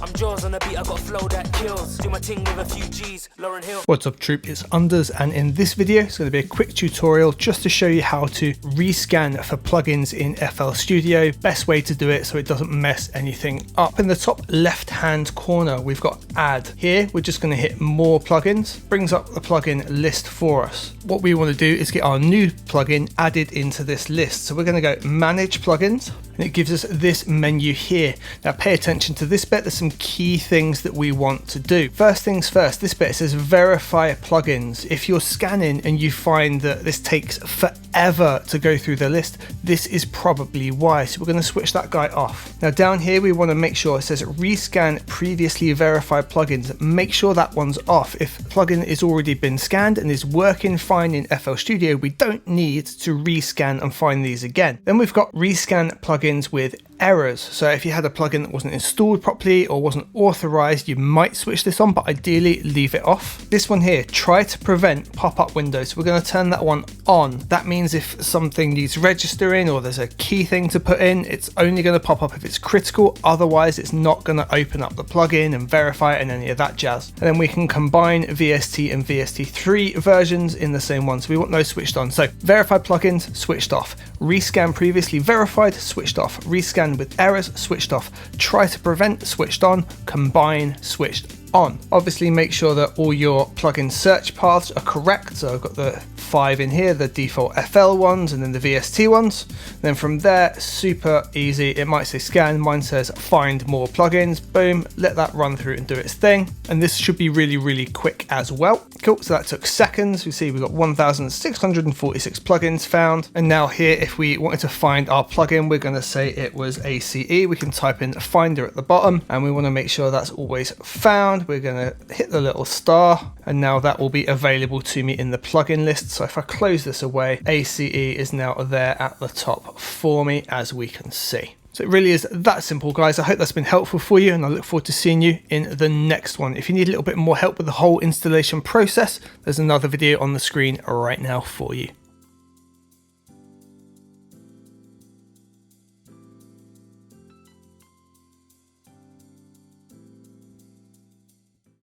I'm Jaws on the beat, I got flow that kills. Do my thing with a few G's, Lauren Hill. What's up troop, it's Unders, and in this video it's going to be a quick tutorial just to show you how to rescan for plugins in FL Studio. Best way to do it so it doesn't mess anything up. In the top left hand corner we've got add. Here we're just going to hit more plugins, brings up the plugin list for us. What we want to do is get our new plugin added into this list. So we're going to go manage plugins, and it gives us this menu here. Now pay attention to this bit, there's some key things that we want to do. First things first, this bit says verify plugins. If you're scanning and you find that this takes forever to go through the list, this is probably why. So we're going to switch that guy off. Now down here we want to make sure it says rescan previously verified plugins. Make sure that one's off. If a plugin has already been scanned and is working fine in FL Studio, we don't need to rescan and find these again. Then we've got rescan plugins with errors. So if you had a plugin that wasn't installed properly or wasn't authorized, you might switch this on, but ideally leave it off. This one here, try to prevent pop-up windows. So we're going to turn that one on. That means if something needs registering or there's a key thing to put in, it's only going to pop up if it's critical. Otherwise, it's not going to open up the plugin and verify it and any of that jazz. And then we can combine VST and VST3 versions in the same one. So we want those switched on. So verified plugins, switched off. Rescan previously verified, switched off. Rescan with errors, switched off. Try to prevent, switched on. Combine, switched on. Obviously make sure that all your plugin search paths are correct. So I've got the 5 in here, the default FL ones and then the VST ones. Then from there, super easy. It might say scan, mine says find more plugins. Boom, let that run through and do its thing. And this should be really quick as well. Cool, so that took seconds. We see we've got 1,646 plugins found. And now here, if we wanted to find our plugin, we're going to say it was ACE. We can type in finder at the bottom and we want to make sure that's always found. We're going to hit the little star and now that will be available to me in the plugin list. So if I close this away, ACE is now there at the top for me, as we can see. So it really is that simple, guys. I hope that's been helpful for you and I look forward to seeing you in the next one. If you need a little bit more help with the whole installation process, there's another video on the screen right now for you.